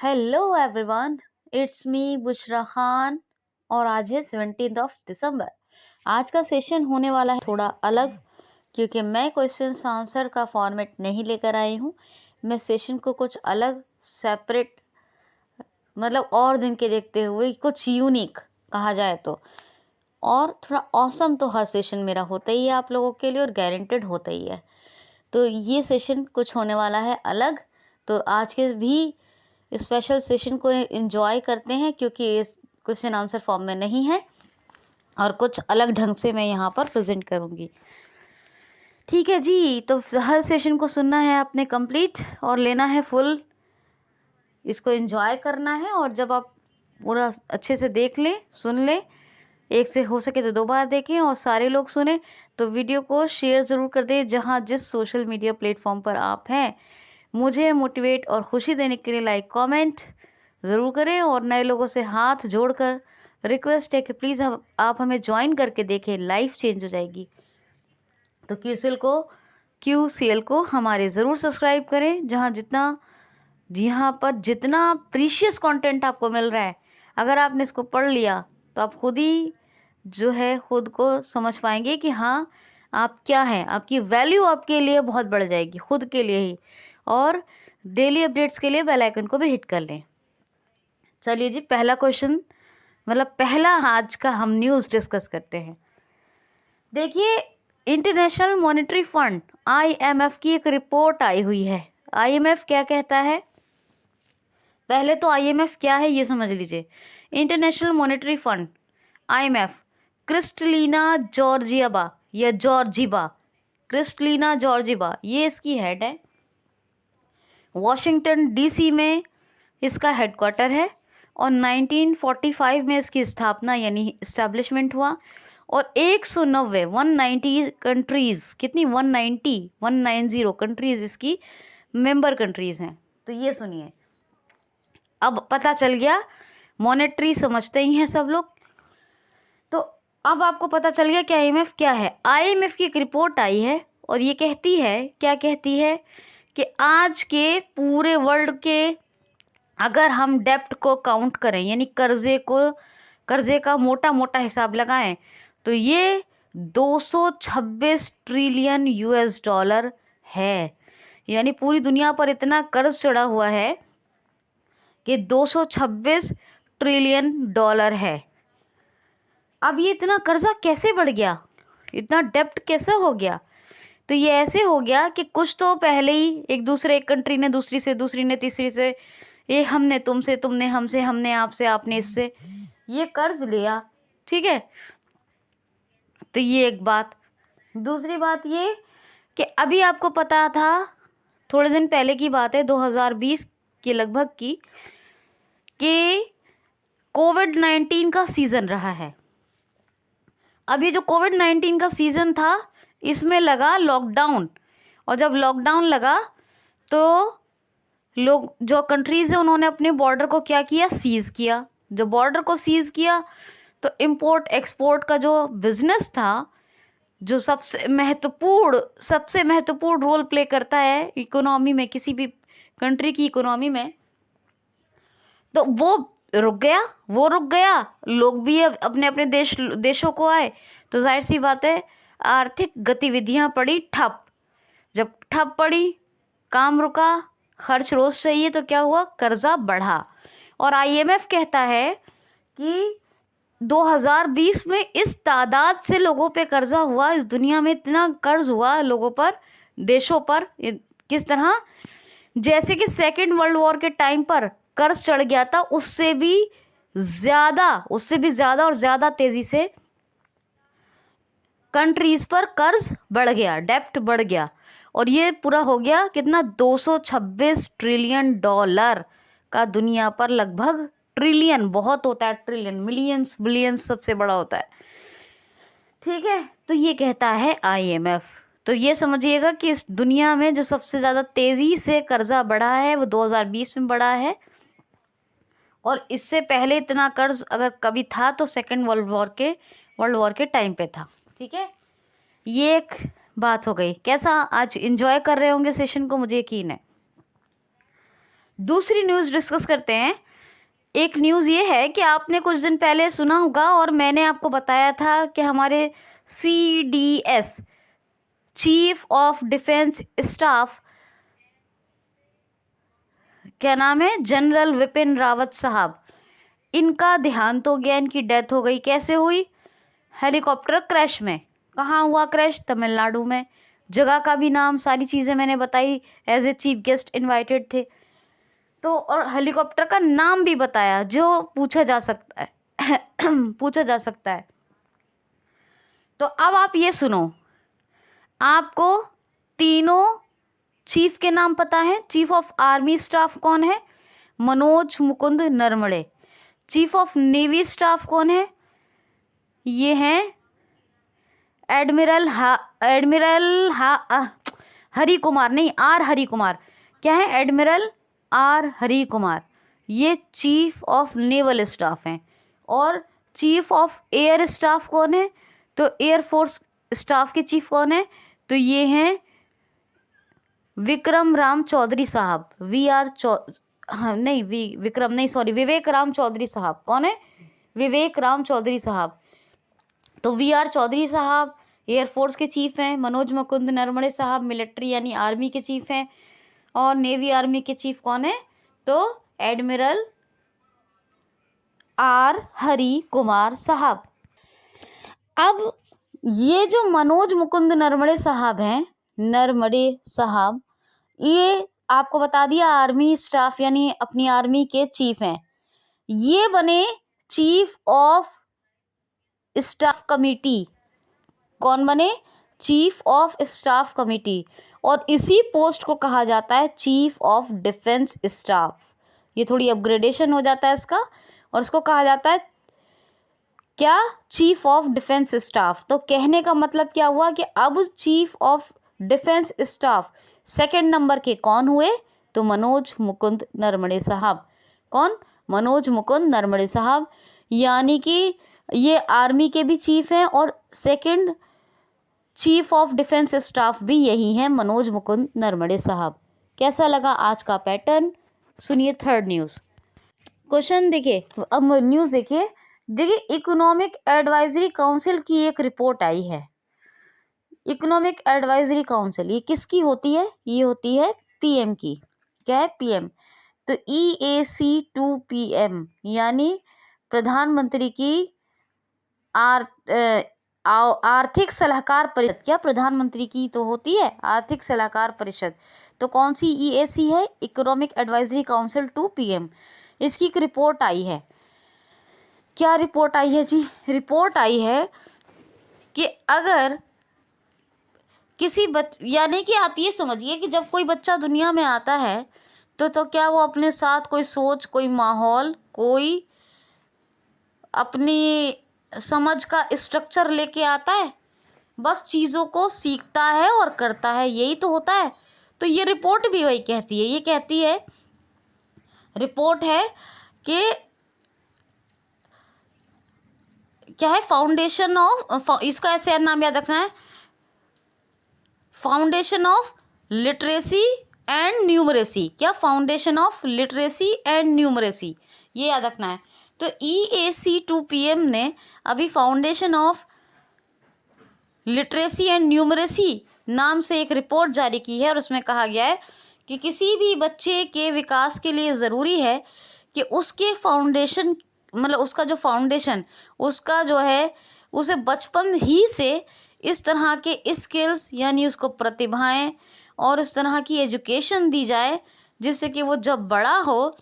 Hello everyone, it's me Bushra Khan और आज है 17 दिसंबर। आज का सेशन होने वाला है थोड़ा अलग, क्योंकि मैं क्वेश्चन आंसर का फॉर्मेट नहीं लेकर आई हूँ। मैं सेशन को कुछ अलग सेपरेट मतलब और दिन के देखते हुए कुछ यूनिक कहा जाए तो, और थोड़ा ऑसम तो हर सेशन मेरा होता ही है आप लोगों के लिए और गारंटेड होता ही है। तो ये सेशन कुछ होने वाला है अलग। तो आज के भी स्पेशल सेशन को एंजॉय करते हैं, क्योंकि इस क्वेश्चन आंसर फॉर्म में नहीं है और कुछ अलग ढंग से मैं यहाँ पर प्रेजेंट करूँगी। ठीक है जी, तो हर सेशन को सुनना है आपने कंप्लीट और लेना है फुल, इसको एंजॉय करना है। और जब आप पूरा अच्छे से देख लें, सुन लें, एक से हो सके तो 2 बार देखें और सारे लोग सुने, तो वीडियो को शेयर ज़रूर कर दें जहाँ जिस सोशल मीडिया प्लेटफॉर्म पर आप हैं। मुझे मोटिवेट और खुशी देने के लिए लाइक कमेंट ज़रूर करें और नए लोगों से हाथ जोड़कर रिक्वेस्ट है कि प्लीज़ आप हमें ज्वाइन करके देखें, लाइफ चेंज हो जाएगी। तो क्यूसीएल को हमारे ज़रूर सब्सक्राइब करें, यहाँ पर जितना प्रीशियस कंटेंट आपको मिल रहा है, अगर आपने इसको पढ़ लिया तो आप खुद ही जो है खुद को समझ पाएंगे कि हाँ आप क्या हैं, आपकी वैल्यू आपके लिए बहुत बढ़ जाएगी खुद के लिए ही। और डेली अपडेट्स के लिए बेल आइकन को भी हिट कर लें। चलिए जी, पहला क्वेश्चन पहला आज का हम न्यूज़ डिस्कस करते हैं। देखिए, इंटरनेशनल मॉनेटरी फंड आईएमएफ की एक रिपोर्ट आई हुई है। आईएमएफ क्या कहता है? पहले तो आईएमएफ क्या है ये समझ लीजिए। International monetary fund IMF, Kristalina Georgieva या जॉर्जिवा, क्रिस्टलिना जॉर्जिवा ये इसकी हेड है। वॉशिंगटन डीसी में इसका हेडक्वार्टर है और 1945 में इसकी स्थापना यानी इस्टेब्लिशमेंट हुआ। और 190 कंट्रीज़, कितनी 190 कंट्रीज़ इसकी मेंबर कंट्रीज़ हैं। तो ये सुनिए, अब पता चल गया, मॉनेटरी समझते ही हैं सब लोग। तो अब आपको पता चल गया कि आईएमएफ क्या है। आईएमएफ की एक रिपोर्ट आई है और ये कहती है, क्या कहती है कि आज के पूरे वर्ल्ड के अगर हम डेप्ट को काउंट करें यानी कर्जे का मोटा मोटा हिसाब लगाएं तो ये 226 ट्रिलियन यूएस डॉलर है। यानी पूरी दुनिया पर इतना कर्ज चढ़ा हुआ है कि 226 ट्रिलियन डॉलर है। अब ये इतना कर्जा कैसे बढ़ गया, इतना डेप्ट कैसे हो गया? तो ये ऐसे हो गया कि कुछ तो पहले ही एक कंट्री ने दूसरी से, दूसरी ने तीसरी से, ये हमने तुमसे, तुमने हमसे, हमने आपसे, आपने इससे ये कर्ज लिया। ठीक है, तो ये एक बात। दूसरी बात ये कि अभी आपको पता था, थोड़े दिन पहले की बात है, 2020 के लगभग की, कि कोविड-19 का सीज़न रहा है। अब ये जो कोविड-19 का सीज़न था इसमें लगा लॉकडाउन, और जब लॉकडाउन लगा तो लोग जो कंट्रीज़ है उन्होंने अपने बॉर्डर को क्या किया, सीज़ किया। जब बॉर्डर को सीज़ किया तो इंपोर्ट एक्सपोर्ट का जो बिज़नेस था, जो सबसे महत्वपूर्ण रोल प्ले करता है इकोनॉमी में, किसी भी कंट्री की इकोनॉमी में, तो वो रुक गया। लोग भी अब अपने अपने देशों को आए, तो जाहिर सी बात है आर्थिक गतिविधियां पड़ी ठप। जब ठप पड़ी, काम रुका, खर्च रोज चाहिए, तो क्या हुआ, कर्जा बढ़ा। और आईएमएफ कहता है कि 2020 में इस तादाद से लोगों पे कर्जा हुआ, इस दुनिया में इतना कर्ज हुआ लोगों पर, देशों पर, किस तरह, जैसे कि सेकेंड वर्ल्ड वॉर के टाइम पर कर्ज चढ़ गया था, उससे भी ज़्यादा और ज़्यादा तेज़ी से कंट्रीज़ पर कर्ज बढ़ गया, डेप्ट बढ़ गया। और ये पूरा हो गया कितना, 226 ट्रिलियन डॉलर का दुनिया पर लगभग। ट्रिलियन बहुत होता है, ट्रिलियन, मिलियंस, बिलियंस सबसे बड़ा होता है। ठीक है, तो ये कहता है आईएमएफ। तो ये समझिएगा कि इस दुनिया में जो सबसे ज़्यादा तेज़ी से कर्जा बढ़ा है वो 2020 में बढ़ा है, और इससे पहले इतना कर्ज अगर कभी था तो सेकेंड वर्ल्ड वॉर के टाइम पे था। ठीक है, ये एक बात हो गई। कैसा आज एंजॉय कर रहे होंगे सेशन को, मुझे यकीन है। दूसरी न्यूज़ डिस्कस करते हैं। एक न्यूज़ ये है कि आपने कुछ दिन पहले सुना होगा और मैंने आपको बताया था कि हमारे CDS chief of defence staff, क्या नाम है, जनरल विपिन रावत साहब, इनका देहांत हो गया, इनकी डेथ हो गई। कैसे हुई? हेलीकॉप्टर क्रैश में। कहाँ हुआ क्रैश? तमिलनाडु में। जगह का भी नाम, सारी चीज़ें मैंने बताई, as a chief guest invited थे तो, और हेलीकॉप्टर का नाम भी बताया जो पूछा जा सकता है पूछा जा सकता है। तो अब आप ये सुनो, आपको तीनों चीफ के नाम पता है। चीफ ऑफ आर्मी स्टाफ कौन है? Manoj Mukund Naravane. Chief of navy staff कौन है? ये हैं हरि कुमार, नहीं आर हरि कुमार। क्या है? Admiral R Hari Kumar. ये चीफ ऑफ नेवल स्टाफ हैं। और चीफ ऑफ एयर स्टाफ कौन है? तो एयरफोर्स स्टाफ के चीफ कौन है? तो ये हैं विक्रम राम चौधरी साहब। विवेक राम चौधरी साहब। कौन है? विवेक राम चौधरी साहब। तो VR चौधरी साहब एयरफोर्स के चीफ हैं। मनोज मुकुंद नरवणे साहब मिलिट्री यानी आर्मी के चीफ हैं। और नेवी आर्मी के चीफ कौन है? तो एडमिरल आर हरि कुमार साहब। अब ये जो मनोज मुकुंद नरवणे साहब हैं, नरवणे साहब, ये आपको बता दिया आर्मी स्टाफ यानी अपनी आर्मी के चीफ हैं। ये बने चीफ ऑफ स्टाफ कमिटी। कौन बने? Chief of staff committee. और इसी पोस्ट को कहा जाता है चीफ ऑफ डिफेंस स्टाफ। ये थोड़ी अपग्रेडेशन हो जाता है इसका, और इसको कहा जाता है क्या? Chief of defence staff. तो कहने का मतलब क्या हुआ कि अब chief of defence staff second number के कौन हुए? तो मनोज मुकुंद नरवणे साहब। कौन? मनोज मुकुंद नरवणे साहब। यानी कि ये आर्मी के भी चीफ हैं और second chief of defence staff भी यही हैं, मनोज मुकुंद नरवणे साहब। कैसा लगा आज का पैटर्न? सुनिए थर्ड न्यूज़। क्वेश्चन देखिए, अब न्यूज़ देखिए। इकोनॉमिक एडवाइजरी काउंसिल की एक रिपोर्ट आई है। इकोनॉमिक एडवाइजरी काउंसिल ये किसकी होती है? ये होती है PM की। क्या है? PM। तो EAC2PM यानी प्रधानमंत्री की आर्थिक सलाहकार परिषद। क्या? प्रधानमंत्री की तो होती है आर्थिक सलाहकार परिषद। तो कौन सी EAC है? Economic advisory council to PM। इसकी एक रिपोर्ट आई है। क्या रिपोर्ट आई है जी? रिपोर्ट आई है कि अगर किसी यानी कि आप ये समझिए कि जब कोई बच्चा दुनिया में आता है तो क्या वो अपने साथ कोई सोच, कोई माहौल, कोई अपनी समझ का स्ट्रक्चर लेके आता है? बस चीज़ों को सीखता है और करता है, यही तो होता है। तो ये रिपोर्ट भी वही कहती है। ये कहती है, रिपोर्ट है कि क्या है? फाउंडेशन ऑफ, इसका ऐसे नाम याद रखना है, foundation of literacy and numeracy. क्या? Foundation of literacy and numeracy, ये याद रखना है। तो EAC2PM ने अभी foundation of literacy and numeracy नाम से एक रिपोर्ट जारी की है और उसमें कहा गया है कि किसी भी बच्चे के विकास के लिए ज़रूरी है कि उसके फाउंडेशन, मतलब उसका जो फाउंडेशन, उसका जो है, उसे बचपन ही से इस तरह के स्किल्स यानी उसको प्रतिभाएं और इस तरह की एजुकेशन दी जाए जिससे कि वो जब बड़ा हो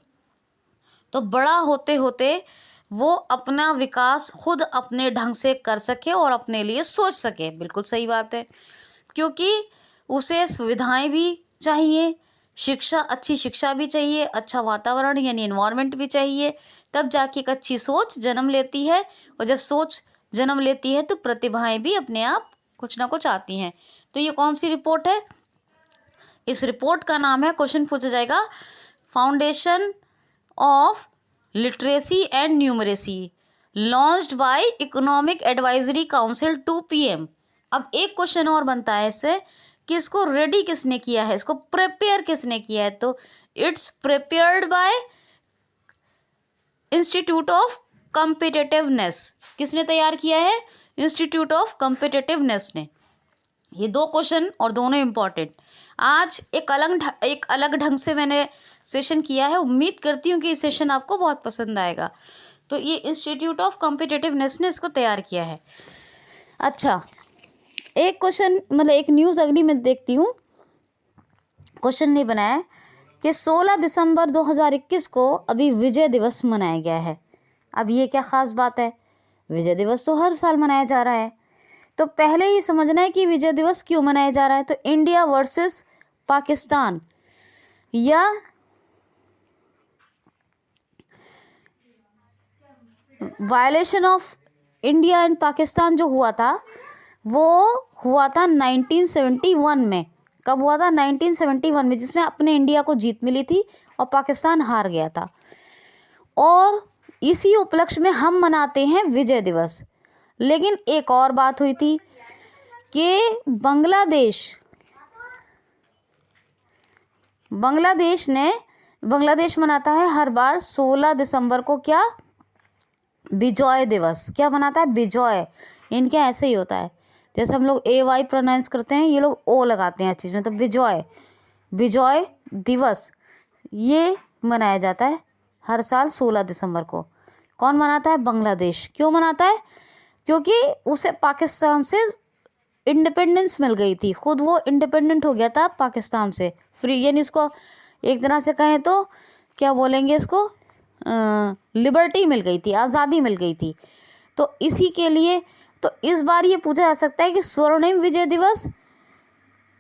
तो बड़ा होते होते वो अपना विकास खुद अपने ढंग से कर सके और अपने लिए सोच सके। बिल्कुल सही बात है, क्योंकि उसे सुविधाएं भी चाहिए, अच्छी शिक्षा भी चाहिए, अच्छा वातावरण यानी एनवायरनमेंट भी चाहिए, तब जाके एक अच्छी सोच जन्म लेती है। और जब सोच जन्म लेती है तो प्रतिभाएं भी अपने आप कुछ ना कुछ आती हैं। तो ये कौन सी रिपोर्ट है? इस रिपोर्ट का नाम है, क्वेश्चन पूछा जाएगा, foundation of literacy and numeracy launched by economic advisory council to PM। अब एक क्वेश्चन और बनता है इससे कि इसको रेडी किसने किया है, इसको प्रिपेयर किसने किया है? तो it's prepared by institute of competitiveness. किसने तैयार किया है? इंस्टीट्यूट ऑफ कॉम्पिटिटिवनेस ने। ये दो क्वेश्चन और दोनों इंपॉर्टेंट। आज एक अलग ढंग से मैंने सेशन किया है, उम्मीद करती हूँ कि ये सेशन आपको बहुत पसंद आएगा। तो ये इंस्टीट्यूट ऑफ कॉम्पिटिटिवनेस ने इसको तैयार किया है। अच्छा, एक क्वेश्चन मतलब एक न्यूज़ अगली मैं देखती हूँ, क्वेश्चन नहीं बनाया है कि 16 दिसंबर 2021 को अभी विजय दिवस मनाया गया है। अब ये क्या ख़ास बात है? विजय दिवस तो हर साल मनाया जा रहा है, तो पहले ही समझना है कि विजय दिवस क्यों मनाया जा रहा है। तो इंडिया वर्सेस पाकिस्तान या violation of India and Pakistan जो हुआ था वो हुआ था 1971 में। कब हुआ था? 1971 में, जिसमें अपने इंडिया को जीत मिली थी और पाकिस्तान हार गया था। और इसी उपलक्ष्य में हम मनाते हैं विजय दिवस। लेकिन एक और बात हुई थी कि बांग्लादेश मनाता है हर बार 16 दिसंबर को क्या? विजय दिवस। क्या मनाता है? विजय। इनके ऐसे ही होता है, जैसे हम लोग AY प्रोनाउंस करते हैं, ये लोग O लगाते हैं हर चीज़ में। तो विजय दिवस ये मनाया जाता है हर साल 16 दिसंबर को। कौन मनाता है? बांग्लादेश। क्यों मनाता है? क्योंकि उसे पाकिस्तान से इंडिपेंडेंस मिल गई थी, खुद वो इंडिपेंडेंट हो गया था पाकिस्तान से, फ्री, यानी इसको एक तरह से कहें तो क्या बोलेंगे इसको, लिबर्टी मिल गई थी, आज़ादी मिल गई थी। तो इसी के लिए तो इस बार ये पूछा जा सकता है कि स्वर्णिम विजय दिवस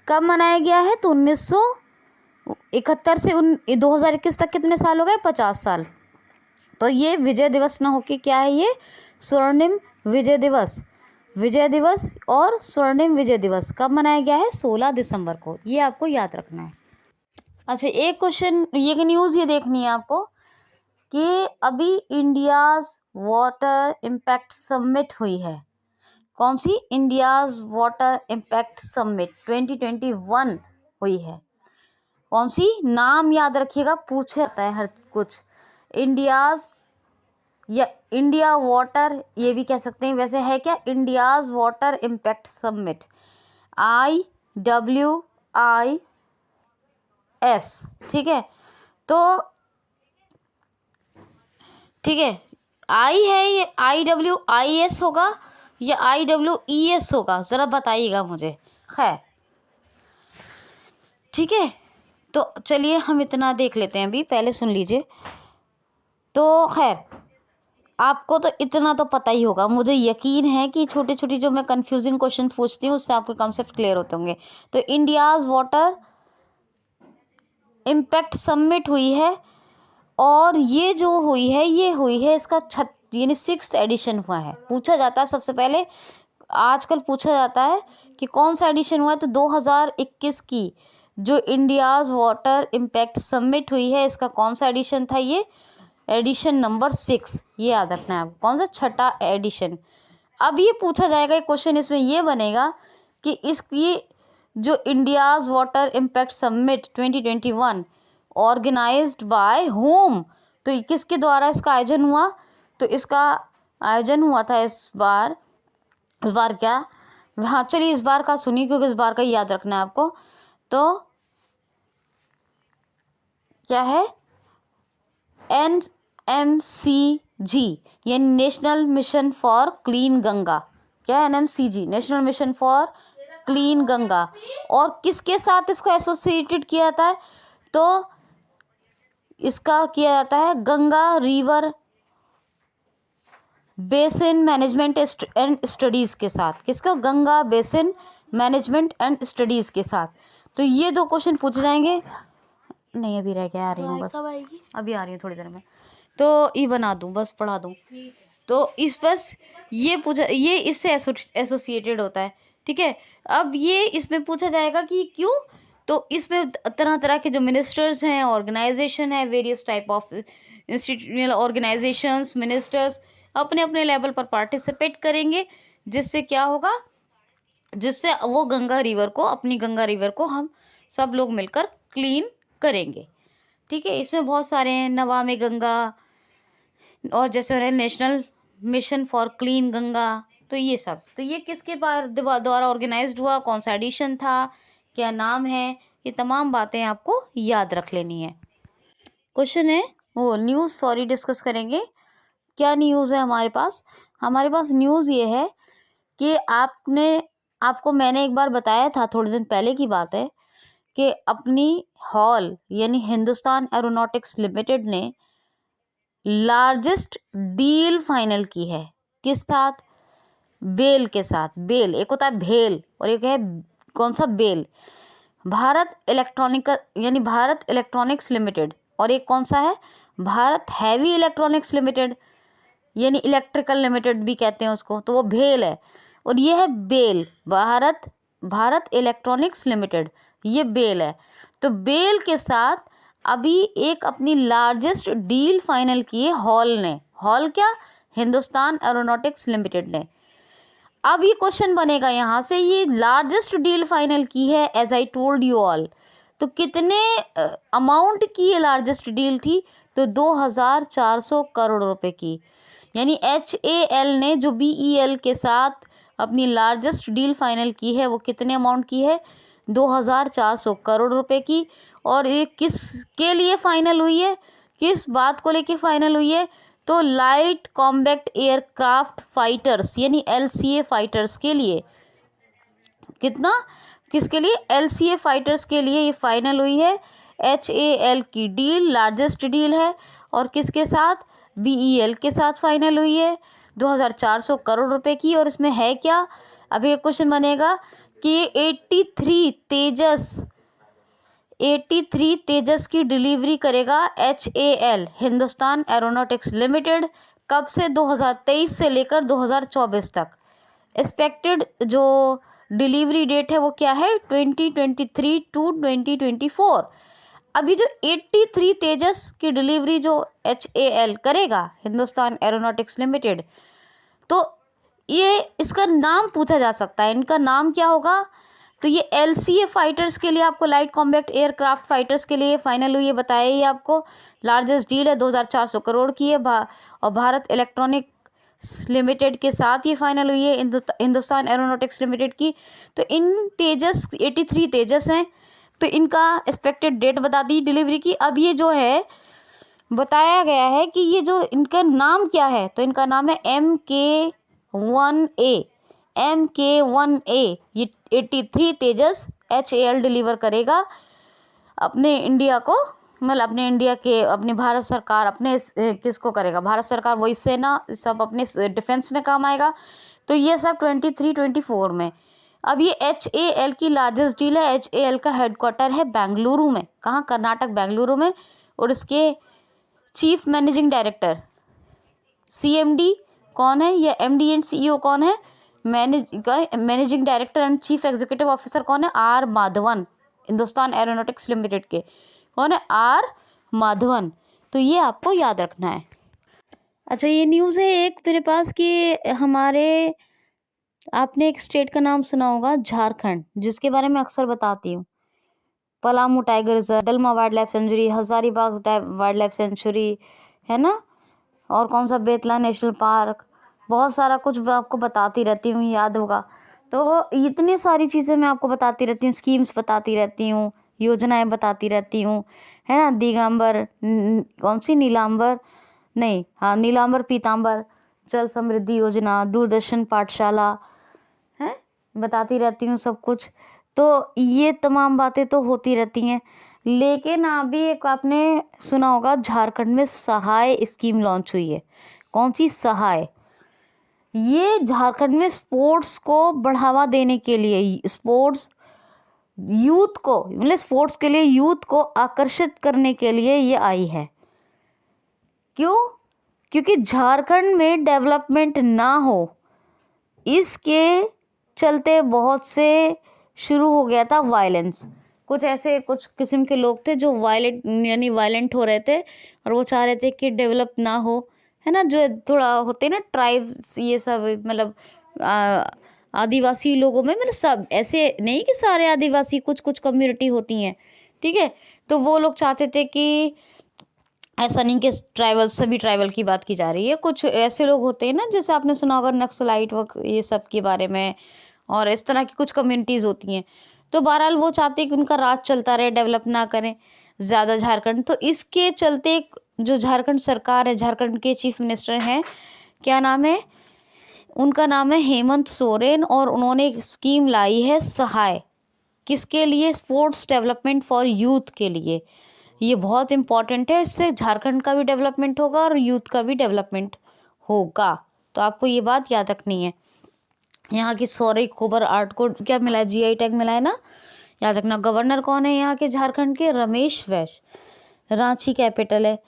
कब मनाया गया है? तो 1971 से 2021 तक कितने साल हो गए? 50 साल। तो ये विजय दिवस ना होके क्या है? ये स्वर्णिम विजय दिवस। विजय दिवस और स्वर्णिम विजय दिवस कब मनाया गया है? 16 दिसंबर को। ये आपको याद रखना है। अच्छा, एक क्वेश्चन, ये न्यूज़ ये देखनी है आपको कि अभी इंडियाज़ वाटर इम्पैक्ट समिट हुई है। कौन सी? इंडियाज़ वाटर इम्पैक्ट समिट 2021 हुई है। कौन सी? नाम याद रखिएगा, पूछे जाता है हर कुछ। इंडियाज़ या इंडिया वाटर ये भी कह सकते हैं, वैसे है क्या? India's water impact summit, IWIS। ठीक है, तो ठीक है, आई है ये IWIS होगा या IWES होगा, ज़रा बताइएगा मुझे। खैर ठीक है, तो चलिए हम इतना देख लेते हैं, अभी पहले सुन लीजिए। तो खैर आपको तो इतना तो पता ही होगा, मुझे यकीन है कि छोटी छोटी जो मैं कंफ्यूजिंग क्वेश्चन पूछती हूँ उससे आपके कॉन्सेप्ट क्लियर होते होंगे। तो इंडियाज़ वाटर इम्पैक्ट समिट हुई है, और ये जो हुई है इसका यानी 6th एडिशन हुआ है। पूछा जाता है सबसे पहले, आजकल पूछा जाता है कि कौन सा एडिशन हुआ है, तो 2021 की जो इंडियाज़ वाटर इम्पैक्ट समिट हुई है, इसका कौन सा एडिशन था? ये एडिशन नंबर 6, ये याद रखना है आपको, कौन सा? छठा एडिशन। अब ये पूछा जाएगा एक क्वेश्चन, इसमें ये बनेगा कि ये जो India's water impact summit 2021 organised by home, तो ये किसके द्वारा इसका आयोजन हुआ? तो इसका आयोजन हुआ था इस बार क्या, हाँ चलिए इस बार का सुनिए, क्योंकि इस बार का याद रखना है आपको। तो क्या है? NMCG यानी national mission for clean Ganga. क्या है? NMCG, national mission for clean Ganga. और किसके साथ इसको एसोसिएटेड किया जाता है? तो इसका किया जाता है Ganga river basin management and studies के साथ। किसको? Ganga basin management and studies के साथ। तो ये दो क्वेश्चन पूछे जाएंगे। नहीं अभी रह गया, आ रही हूँ बस, अभी आ रही हूँ थोड़ी देर में। तो ये बना दूँ, बस पढ़ा दूँ। तो इस बस ये पूछा, ये इससे एसोसिएटेड होता है। ठीक है, अब ये इसमें पूछा जाएगा कि क्यों, तो इसमें तरह तरह के जो मिनिस्टर्स हैं, ऑर्गेनाइजेशन है, various type of institutional organisations, ministers अपने अपने लेवल पर पार्टिसिपेट करेंगे, जिससे क्या होगा, जिससे वो गंगा रिवर को, अपनी गंगा रिवर को हम सब लोग मिलकर क्लीन करेंगे। ठीक है, इसमें बहुत सारे हैं, नमामि गंगा और जैसे रहे national mission for clean Ganga, तो ये सब, तो ये किसके द्वारा ऑर्गेनाइज्ड हुआ, कौन सा एडिशन था, क्या नाम है, ये तमाम बातें आपको याद रख लेनी है। क्वेश्चन है वो न्यूज़, सॉरी, डिस्कस करेंगे। क्या न्यूज़ है हमारे पास? हमारे पास न्यूज़ ये है कि आपको मैंने एक बार बताया था, थोड़े दिन पहले की बात है, कि अपनी हॉल यानी हिंदुस्तान एरोनॉटिक्स लिमिटेड ने लार्जेस्ट डील फाइनल की है। किस साथ? बेल के साथ। बेल, एक होता है भेल और एक है कौन सा, बेल। भारत इलेक्ट्रॉनिक्स लिमिटेड, और एक कौन सा है, भारत हैवी इलेक्ट्रॉनिक्स लिमिटेड, यानी इलेक्ट्रिकल लिमिटेड भी कहते हैं उसको, तो वो भेल है। और ये है बेल, भारत इलेक्ट्रॉनिक्स लिमिटेड, ये बेल है। तो बेल के साथ अभी एक अपनी लार्जेस्ट डील फाइनल की है हॉल ने। हॉल क्या? हिंदुस्तान एरोनॉटिक्स लिमिटेड ने। अब ये क्वेश्चन बनेगा यहाँ से, ये लार्जेस्ट डील फाइनल की है as I told you all, तो कितने अमाउंट की ये लार्जेस्ट डील थी? तो 2400 करोड़ रुपए की। यानी HAL ने जो BEL के साथ अपनी लार्जेस्ट डील फाइनल की है वो कितने अमाउंट की है? 2400 करोड़ रुपए की। और ये किस के लिए फाइनल हुई है, किस बात को लेके फाइनल हुई है? तो लाइट कॉम्बैट एयरक्राफ्ट फाइटर्स यानी LCA फाइटर्स के लिए। कितना? किसके लिए? LCA फाइटर्स के लिए ये फाइनल हुई है। HAL की डील लार्जेस्ट डील है, और किसके साथ? BEL के साथ फाइनल हुई है 2400 करोड़ रुपए की। और इसमें है क्या? अभी एक क्वेश्चन बनेगा कि 83 तेजस की डिलीवरी करेगा HAL हिंदुस्तान एरोनॉटिक्स लिमिटेड। कब से? 2023 से लेकर 2024 तक। एक्सपेक्टेड जो डिलीवरी डेट है वो क्या है? 2023 टू 2024। अभी जो 83 तेजस की डिलीवरी जो HAL करेगा हिंदुस्तान एरोनॉटिक्स लिमिटेड, तो ये इसका नाम पूछा जा सकता है, इनका नाम क्या होगा? तो ये LCA फाइटर्स के लिए, आपको लाइट कॉम्बैट एयरक्राफ्ट फाइटर्स के लिए फाइनल हुई है, बताया ही आपको। लार्जेस्ट डील है, 2400 करोड़ की है, और भारत इलेक्ट्रॉनिक्स लिमिटेड के साथ ये फाइनल हुई है, हिंदुस्तान एरोनॉटिक्स लिमिटेड की। तो इन तेजस 83 तेजस हैं, तो इनका एक्सपेक्टेड डेट बता दी डिलीवरी की। अब ये जो है बताया गया है कि ये जो इनका नाम क्या है, तो इनका नाम है MK-1A। ये 83 तेजस HAL डिलीवर करेगा अपने इंडिया को, मतलब अपने इंडिया के, अपनी भारत सरकार, अपने किसको करेगा? भारत सरकार, वही सेना, सब अपने डिफेंस में काम आएगा। तो ये सब 23-24 में। अब ये HAL की लार्जेस्ट डील है। HAL का हेडक्वार्टर है बेंगलुरु में। कहाँ? कर्नाटक, बेंगलुरु में। और इसके चीफ मैनेजिंग डायरेक्टर CMD कौन है, या MD एंड CEO कौन है? Managing director and chief executive officer कौन है? R Madhavan. Hindustan aeronautics limited के कौन है? R माधवन। तो ये आपको याद रखना है। अच्छा, ये न्यूज़ है एक मेरे पास कि हमारे, आपने एक स्टेट का नाम सुना होगा, झारखंड, जिसके बारे में अक्सर बताती हूँ। Palamu tiger reserve, Dalma wildlife sanctuary, Hazaribagh wildlife sanctuary, है ना, और कौन सा, बेतला नेशनल पार्क, बहुत सारा कुछ मैं आपको बताती रहती हूँ, याद होगा। तो इतनी सारी चीज़ें मैं आपको बताती रहती हूँ, स्कीम्स बताती रहती हूँ, योजनाएं बताती रहती हूँ, है ना। दिगंबर, कौन सी, नीलांबर नहीं, हाँ, नीलांबर पीतांबर जल समृद्धि योजना, दूरदर्शन पाठशाला, है, बताती रहती हूँ सब कुछ। तो ये तमाम बातें तो होती रहती हैं। लेकिन अभी एक आपने सुना होगा, झारखंड में सहाय स्कीम लॉन्च हुई है। कौन सी? सहाय। ये झारखंड में स्पोर्ट्स को बढ़ावा देने के लिए, स्पोर्ट्स यूथ को, मतलब स्पोर्ट्स के लिए यूथ को आकर्षित करने के लिए ये आई है। क्यों? क्योंकि झारखंड में डेवलपमेंट ना हो, इसके चलते बहुत से शुरू हो गया था वायलेंस। कुछ ऐसे कुछ किस्म के लोग थे जो वायलेंट हो रहे थे, और वो चाह रहे थे कि डेवलप ना हो, है ना। जो थोड़ा होते हैं ना ट्राइब्स, ये सब, मतलब आदिवासी लोगों में, मतलब सब ऐसे नहीं कि सारे आदिवासी, कुछ कुछ कम्युनिटी होती हैं, ठीक है। तो वो लोग चाहते थे कि ऐसा नहीं कि ट्राइबल, सभी ट्राइबल की बात की जा रही है, कुछ ऐसे लोग होते हैं ना, जैसे आपने सुना होगा नक्सलाइट वक्त ये सब के बारे में, और इस तरह की कुछ कम्युनिटीज़ होती हैं। तो बहरहाल वो चाहते हैं कि उनका राज चलता रहे, डेवलप ना करें ज़्यादा झारखंड। तो इसके चलते जो झारखंड सरकार है, झारखंड के चीफ मिनिस्टर हैं, क्या नाम है उनका, नाम है हेमंत सोरेन, और उन्होंने एक स्कीम लाई है सहाय, किसके लिए, स्पोर्ट्स डेवलपमेंट फॉर यूथ के लिए। ये बहुत इम्पॉर्टेंट है, इससे झारखंड का भी डेवलपमेंट होगा और यूथ का भी डेवलपमेंट होगा। तो आपको ये बात याद रखनी है। यहाँ की सौरई खोबर आर्ट को क्या मिला है, जीआई टैग मिला है ना, याद रखना। गवर्नर कौन है यहाँ के झारखंड के, रमेश वैश्य, रांची कैपिटल है।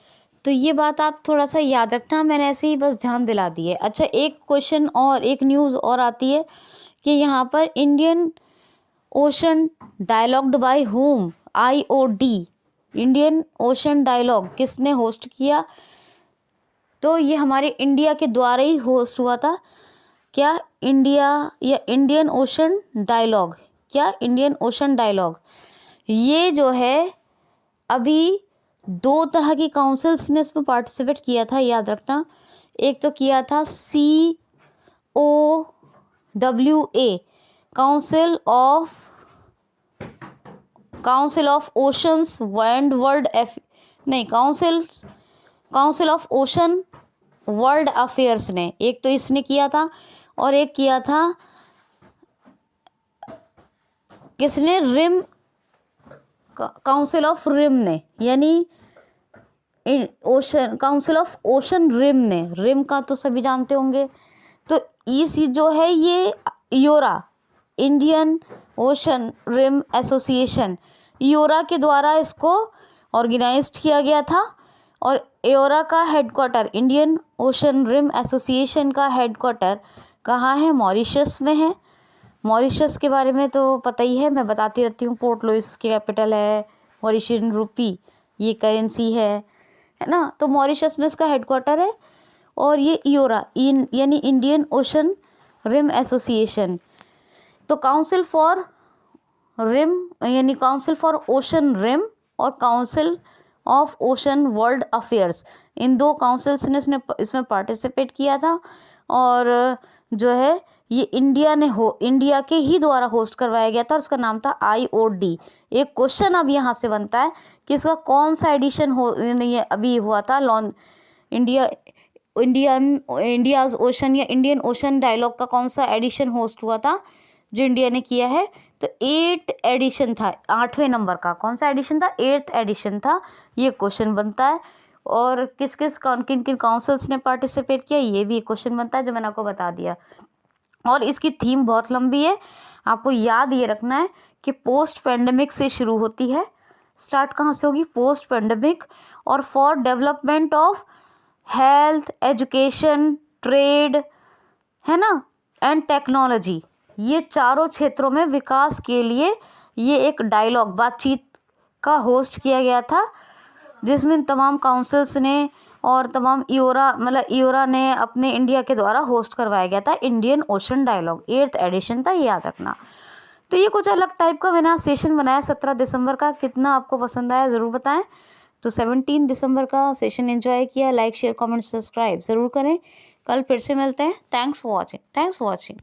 तो ये बात आप थोड़ा सा याद रखना, मैंने ऐसे ही बस ध्यान दिला दी है। अच्छा, एक क्वेश्चन और, एक न्यूज़ और आती है कि यहाँ पर Indian Ocean dialogued by whom, IOD, Indian Ocean dialogue किसने होस्ट किया? तो ये हमारे इंडिया के द्वारा ही होस्ट हुआ था। क्या इंडिया या इंडियन ओशन डायलॉग, क्या इंडियन ओशन डायलॉग, ये जो है अभी 2 तरह की काउंसिल्स ने इसमें पार्टिसिपेट किया था, याद रखना। एक तो किया था COWA, council of oceans and world council of ocean world affairs ने, एक तो इसने किया था, और एक किया था किसने, रिम, काउंसिल ऑफ रिम ने, यानी ocean, council of ocean rim ने, रिम का तो सभी जानते होंगे। तो इस जो है ये इयोरा, इंडियन ओशन रिम एसोसिएशन, इयोरा के द्वारा इसको ऑर्गेनाइज्ड किया गया था। और इयोरा का headquarter, Indian Ocean Rim Association का हेडक्वार्टर कहाँ है, मॉरिशस में है। मॉरिशस के बारे में तो पता ही है, मैं बताती रहती हूँ। पोर्ट लुइस की कैपिटल है, मॉरिशियन रूपी ये करेंसी है ना। तो मॉरिशस में इसका हेडक्वार्टर है। और ये इयोरा यानी इंडियन ओशन रिम एसोसिएशन, तो काउंसिल फॉर रिम यानी काउंसिल फॉर ओशन रिम और council of ocean world affairs, in 2 councils ने इसमें पार्टिसिपेट किया था। और जो है ये इंडिया के ही द्वारा होस्ट करवाया गया था, और इसका नाम था IOD। एक क्वेश्चन अब यहाँ से बनता है कि इसका कौन सा एडिशन ये अभी हुआ था, इंडियाज ओशन या इंडियन ओशन डायलॉग का कौन सा एडिशन होस्ट हुआ था जो इंडिया ने किया है? तो 8 एडिशन था, 8वें नंबर का कौन सा एडिशन था, 8th एडिशन था। ये क्वेश्चन बनता है। और किन किन काउंसिल्स ने पार्टिसिपेट किया, ये भी एक क्वेश्चन बनता है जो मैंने आपको बता दिया। और इसकी थीम बहुत लंबी है, आपको याद ये रखना है कि पोस्ट पेंडेमिक से शुरू होती है। स्टार्ट कहाँ से होगी, पोस्ट पेंडेमिक, और for development of health, education, trade, है ना, एंड टेक्नोलॉजी, ये चारों क्षेत्रों में विकास के लिए ये एक डायलॉग, बातचीत का होस्ट किया गया था, जिसमें तमाम काउंसिल्स ने और तमाम इयोरा ने अपने इंडिया के द्वारा होस्ट करवाया गया था। Indian Ocean dialogue 8th addition था, ये याद रखना। तो ये कुछ अलग टाइप का मैंने सेशन बनाया 17 दिसंबर का, कितना आपको पसंद आया ज़रूर बताएं। तो 17 दिसंबर का सेशन एंजॉय किया, लाइक शेयर कमेंट सब्सक्राइब ज़रूर करें। कल फिर से मिलते हैं। Thanks for watching.